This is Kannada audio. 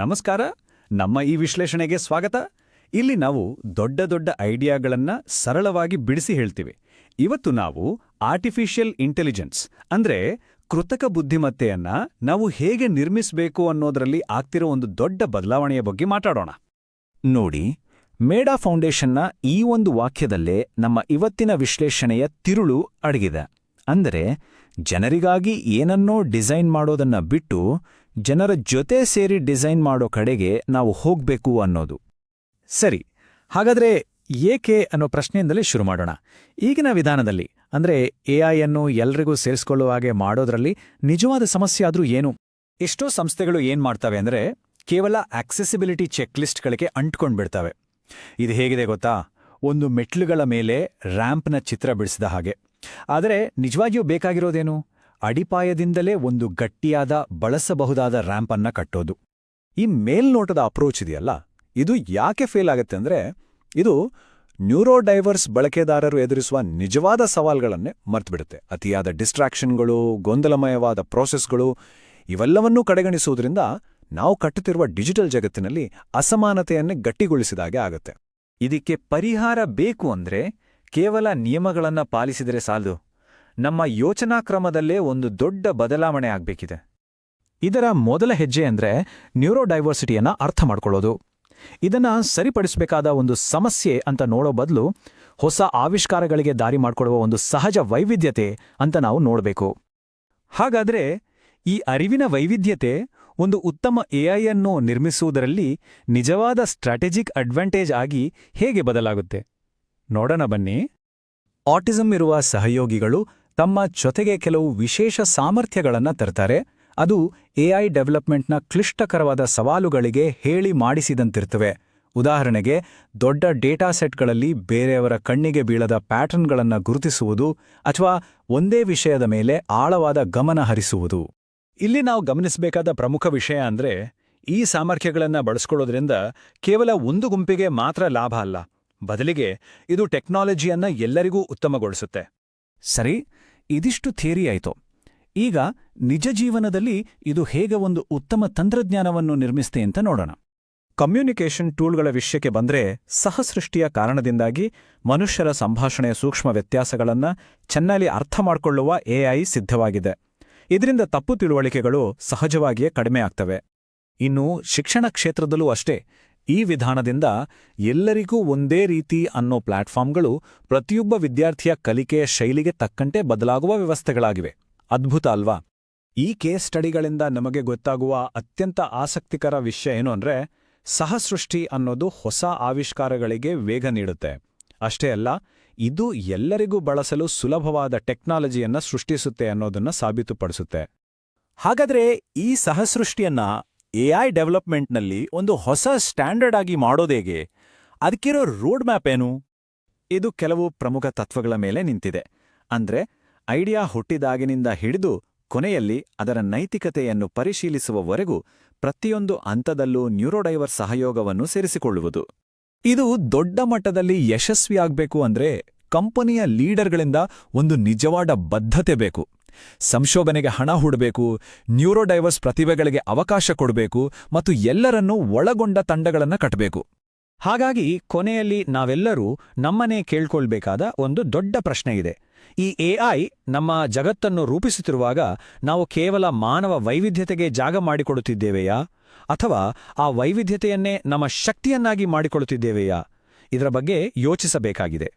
ನಮಸ್ಕಾರ. ನಮ್ಮ ಈ ವಿಶ್ಲೇಷಣೆಗೆ ಸ್ವಾಗತ. ಇಲ್ಲಿ ನಾವು ದೊಡ್ಡ ದೊಡ್ಡ ಐಡಿಯಾಗಳನ್ನ ಸರಳವಾಗಿ ಬಿಡಿಸಿ ಹೇಳ್ತೀವಿ. ಇವತ್ತು ನಾವು ಆರ್ಟಿಫಿಷಿಯಲ್ ಇಂಟೆಲಿಜೆನ್ಸ್ ಅಂದ್ರೆ ಕೃತಕ ಬುದ್ಧಿಮತ್ತೆಯನ್ನ ನಾವು ಹೇಗೆ ನಿರ್ಮಿಸಬೇಕು ಅನ್ನೋದರಲ್ಲಿ ಆಗ್ತಿರೋ ಒಂದು ದೊಡ್ಡ ಬದಲಾವಣೆಯ ಬಗ್ಗೆ ಮಾತಾಡೋಣ. ನೋಡಿ, ಮೇಡಾ ಫೌಂಡೇಶನ್ನ ಈ ಒಂದು ವಾಕ್ಯದಲ್ಲೇ ನಮ್ಮ ಇವತ್ತಿನ ವಿಶ್ಲೇಷಣೆಯ ತಿರುಳು ಅಡಗಿದೆ. ಅಂದರೆ ಜನರಿಗಾಗಿ ಏನನ್ನೋ ಡಿಸೈನ್ ಮಾಡೋದನ್ನ ಬಿಟ್ಟು ಜನರ ಜೊತೆ ಸೇರಿ ಡಿಸೈನ್ ಮಾಡೋ ಕಡೆಗೆ ನಾವು ಹೋಗ್ಬೇಕು ಅನ್ನೋದು. ಸರಿ, ಹಾಗಾದ್ರೆ ಏಕೆ ಅನ್ನೋ ಪ್ರಶ್ನೆಯಿಂದಲೇ ಶುರು ಮಾಡೋಣ. ಈಗಿನ ವಿಧಾನದಲ್ಲಿ ಅಂದ್ರೆ ಎಐ ಅನ್ನು ಎಲ್ರಿಗೂ ಸೇರಿಸ್ಕೊಳ್ಳುವ ಹಾಗೆ ಮಾಡೋದ್ರಲ್ಲಿ ನಿಜವಾದ ಸಮಸ್ಯೆ ಆದ್ರೂ ಏನು? ಎಷ್ಟೋ ಸಂಸ್ಥೆಗಳು ಏನ್ ಮಾಡ್ತವೆ ಅಂದ್ರೆ ಕೇವಲ ಆಕ್ಸೆಸಿಬಿಲಿಟಿ ಚೆಕ್ಲಿಸ್ಟ್ಗಳಿಗೆ ಅಂಟ್ಕೊಂಡ್ಬಿಡ್ತವೆ. ಇದು ಹೇಗಿದೆ ಗೊತ್ತಾ? ಒಂದು ಮೆಟ್ಲುಗಳ ಮೇಲೆ ರ್ಯಾಂಪ್ನ ಚಿತ್ರ ಬಿಡಿಸಿದ ಹಾಗೆ. ಆದರೆ ನಿಜವಾಗಿಯೂ ಬೇಕಾಗಿರೋದೇನು? ಅಡಿಪಾಯದಿಂದಲೇ ಒಂದು ಗಟ್ಟಿಯಾದ ಬಳಸಬಹುದಾದ ರ್ಯಾಂಪ್ ಅನ್ನ ಕಟ್ಟೋದು. ಈ ಮೇಲ್ನೋಟದ ಅಪ್ರೋಚ್ ಇದೆಯಲ್ಲ, ಇದು ಯಾಕೆ ಫೇಲ್ ಆಗುತ್ತೆ ಅಂದ್ರೆ ಇದು ನ್ಯೂರೋಡೈವರ್ಸ್ ಬಳಕೆದಾರರು ಎದುರಿಸುವ ನಿಜವಾದ ಸವಾಲ್ಗಳನ್ನೇ ಮರ್ತ್ಬಿಡುತ್ತೆ. ಅತಿಯಾದ ಡಿಸ್ಟ್ರಾಕ್ಷನ್ಗಳು, ಗೊಂದಲಮಯವಾದ ಪ್ರೋಸೆಸ್ಗಳು ಇವೆಲ್ಲವನ್ನೂ ಕಡೆಗಣಿಸುವುದರಿಂದ ನಾವು ಕಟ್ಟುತ್ತಿರುವ ಡಿಜಿಟಲ್ ಜಗತ್ತಿನಲ್ಲಿ ಅಸಮಾನತೆಯನ್ನೇ ಗಟ್ಟಿಗೊಳಿಸಿದಾಗೆ ಆಗುತ್ತೆ. ಇದಕ್ಕೆ ಪರಿಹಾರ ಬೇಕು ಅಂದ್ರೆ ಕೇವಲ ನಿಯಮಗಳನ್ನ ಪಾಲಿಸಿದರೆ ಸಾಲದು. ನಮ್ಮ ಯೋಚನಾ ಕ್ರಮದಲ್ಲೇ ಒಂದು ದೊಡ್ಡ ಬದಲಾವಣೆ ಆಗ್ಬೇಕಿದೆ. ಇದರ ಮೊದಲ ಹೆಜ್ಜೆ ಅಂದ್ರೆ ನ್ಯೂರೋಡೈವರ್ಸಿಟಿಯನ್ನ ಅರ್ಥ ಮಾಡ್ಕೊಳ್ಳೋದು. ಇದನ್ನ ಸರಿಪಡಿಸಬೇಕಾದ ಒಂದು ಸಮಸ್ಯೆ ಅಂತ ನೋಡೋ ಬದಲು ಹೊಸ ಆವಿಷ್ಕಾರಗಳಿಗೆ ದಾರಿ ಮಾಡಿಕೊಡುವ ಒಂದು ಸಹಜ ವೈವಿಧ್ಯತೆ ಅಂತ ನಾವು ನೋಡಬೇಕು. ಹಾಗಾದ್ರೆ ಈ ಅರಿವಿನ ವೈವಿಧ್ಯತೆ ಒಂದು ಉತ್ತಮ ಎಐ ಅನ್ನು ನಿರ್ಮಿಸುವುದರಲ್ಲಿ ನಿಜವಾದ ಸ್ಟ್ರಾಟಜಿಕ್ ಅಡ್ವಾಂಟೇಜ್ ಆಗಿ ಹೇಗೆ ಬದಲಾಗುತ್ತೆ ನೋಡೋಣ ಬನ್ನಿ. ಆಟಿಸಂ ಇರುವ ಸಹಯೋಗಿಗಳು ತಮ್ಮ ಜೊತೆಗೆ ಕೆಲವು ವಿಶೇಷ ಸಾಮರ್ಥ್ಯಗಳನ್ನ ತರ್ತಾರೆ. ಅದು ಎಐ ಡೆವಲಪ್ಮೆಂಟ್ನ ಕ್ಲಿಷ್ಟಕರವಾದ ಸವಾಲುಗಳಿಗೆ ಹೇಳಿ ಮಾಡಿಸಿದಂತಿರ್ತವೆ. ಉದಾಹರಣೆಗೆ, ದೊಡ್ಡ ಡೇಟಾ ಸೆಟ್ಗಳಲ್ಲಿ ಬೇರೆಯವರ ಕಣ್ಣಿಗೆ ಬೀಳದ ಪ್ಯಾಟರ್ನ್ಗಳನ್ನು ಗುರುತಿಸುವುದು ಅಥವಾ ಒಂದೇ ವಿಷಯದ ಮೇಲೆ ಆಳವಾದ ಗಮನ ಹರಿಸುವುದು. ಇಲ್ಲಿ ನಾವು ಗಮನಿಸಬೇಕಾದ ಪ್ರಮುಖ ವಿಷಯ ಅಂದ್ರೆ ಈ ಸಾಮರ್ಥ್ಯಗಳನ್ನು ಬಳಸ್ಕೊಳ್ಳೋದ್ರಿಂದ ಕೇವಲ ಒಂದು ಗುಂಪಿಗೆ ಮಾತ್ರ ಲಾಭ ಅಲ್ಲ, ಬದಲಿಗೆ ಇದು ಟೆಕ್ನಾಲಜಿಯನ್ನ ಎಲ್ಲರಿಗೂ ಉತ್ತಮಗೊಳಿಸುತ್ತೆ. ಸರಿ, ಇದಿಷ್ಟು ಥಿಯರಿ ಆಯ್ತು. ಈಗ ನಿಜ ಜೀವನದಲ್ಲಿ ಇದು ಹೇಗೆ ಒಂದು ಉತ್ತಮ ತಂತ್ರಜ್ಞಾನವನ್ನು ನಿರ್ಮಿಸುತ್ತೆ ಅಂತ ನೋಡೋಣ. ಕಮ್ಯುನಿಕೇಷನ್ ಟೂಲ್ಗಳ ವಿಷಯಕ್ಕೆ ಬಂದ್ರೆ, ಸಹಸೃಷ್ಟಿಯ ಕಾರಣದಿಂದಾಗಿ ಮನುಷ್ಯರ ಸಂಭಾಷಣೆಯ ಸೂಕ್ಷ್ಮ ವ್ಯತ್ಯಾಸಗಳನ್ನ ಚೆನ್ನಾಗಿ ಅರ್ಥ ಮಾಡಿಕೊಳ್ಳುವ ಎಐ ಸಿದ್ಧವಾಗಿದೆ. ಇದರಿಂದ ತಪ್ಪು ತಿಳುವಳಿಕೆಗಳು ಸಹಜವಾಗಿಯೇ ಕಡಿಮೆ ಆಗ್ತವೆ. ಇನ್ನು ಶಿಕ್ಷಣ ಕ್ಷೇತ್ರದಲ್ಲೂ ಅಷ್ಟೇ. ಈ ವಿಧಾನದಿಂದ ಎಲ್ಲರಿಗೂ ಒಂದೇ ರೀತಿ ಅನ್ನೋ ಪ್ಲಾಟ್ಫಾರ್ಮ್ಗಳು ಪ್ರತಿಯೊಬ್ಬ ವಿದ್ಯಾರ್ಥಿಯ ಕಲಿಕೆಯ ಶೈಲಿಗೆ ತಕ್ಕಂತೆ ಬದಲಾಗುವ ವ್ಯವಸ್ಥೆಗಳಾಗಿವೆ. ಅದ್ಭುತ ಅಲ್ವಾ? ಈ ಕೇಸ್ ಸ್ಟಡಿಗಳಿಂದ ನಮಗೆ ಗೊತ್ತಾಗುವ ಅತ್ಯಂತ ಆಸಕ್ತಿಕರ ವಿಷಯ ಏನು ಅಂದ್ರೆ, ಸಹಸೃಷ್ಟಿ ಅನ್ನೋದು ಹೊಸ ಆವಿಷ್ಕಾರಗಳಿಗೆ ವೇಗ ನೀಡುತ್ತೆ. ಅಷ್ಟೇ ಅಲ್ಲ, ಇದು ಎಲ್ಲರಿಗೂ ಬಳಸಲು ಸುಲಭವಾದ ಟೆಕ್ನಾಲಜಿಯನ್ನ ಸೃಷ್ಟಿಸುತ್ತೆ ಅನ್ನೋದನ್ನ ಸಾಬೀತುಪಡಿಸುತ್ತೆ. ಹಾಗಾದ್ರೆ ಈ ಸಹಸೃಷ್ಟಿಯನ್ನ ಎಐ ಡೆವಲಪ್ಮೆಂಟ್ನಲ್ಲಿ ಒಂದು ಹೊಸ ಸ್ಟ್ಯಾಂಡರ್ಡ್ ಆಗಿ ಮಾಡೋದೇಗೆ? ಅದಕ್ಕಿರೋ ರೋಡ್ ಮ್ಯಾಪ್ ಏನು? ಇದು ಕೆಲವು ಪ್ರಮುಖ ತತ್ವಗಳ ಮೇಲೆ ನಿಂತಿದೆ. ಅಂದ್ರೆ ಐಡಿಯಾ ಹುಟ್ಟಿದಾಗಿನಿಂದ ಹಿಡಿದು ಕೊನೆಯಲ್ಲಿ ಅದರ ನೈತಿಕತೆಯನ್ನು ಪರಿಶೀಲಿಸುವವರೆಗೂ ಪ್ರತಿಯೊಂದು ಹಂತದಲ್ಲೂ ನ್ಯೂರೋಡೈವರ್ ಸಹಯೋಗವನ್ನು ಸೇರಿಸಿಕೊಳ್ಳುವುದು. ಇದು ದೊಡ್ಡ ಮಟ್ಟದಲ್ಲಿ ಯಶಸ್ವಿಯಾಗಬೇಕು ಅಂದ್ರೆ ಕಂಪನಿಯ ಲೀಡರ್ಗಳಿಂದ ಒಂದು ನಿಜವಾದ ಬದ್ಧತೆ ಬೇಕು. ಸಂಶೋಧನೆಗೆ ಹಣ ಹೂಡಬೇಕು, ನ್ಯೂರೋಡೈವರ್ಸ್ ಪ್ರತಿಭೆಗಳಿಗೆ ಅವಕಾಶ ಕೊಡಬೇಕು ಮತ್ತು ಎಲ್ಲರನ್ನೂ ಒಳಗೊಂಡ ತಂಡಗಳನ್ನು ಕಟ್ಟಬೇಕು. ಹಾಗಾಗಿ ಕೊನೆಯಲ್ಲಿ ನಾವೆಲ್ಲರೂ ನಮ್ಮನ್ನೇ ಕೇಳ್ಕೊಳ್ಬೇಕಾದ ಒಂದು ದೊಡ್ಡ ಪ್ರಶ್ನೆ ಇದೆ. ಈ ಎಐ ನಮ್ಮ ಜಗತ್ತನ್ನು ರೂಪಿಸುತ್ತಿರುವಾಗ ನಾವು ಕೇವಲ ಮಾನವ ವೈವಿಧ್ಯತೆಗೆ ಜಾಗ ಮಾಡಿಕೊಡುತ್ತಿದ್ದೇವೆಯಾ, ಅಥವಾ ಆ ವೈವಿಧ್ಯತೆಯನ್ನೇ ನಮ್ಮ ಶಕ್ತಿಯನ್ನಾಗಿ ಮಾಡಿಕೊಳ್ಳುತ್ತಿದ್ದೇವೆಯಾ? ಇದರ ಬಗ್ಗೆ ಯೋಚಿಸಬೇಕಾಗಿದೆ.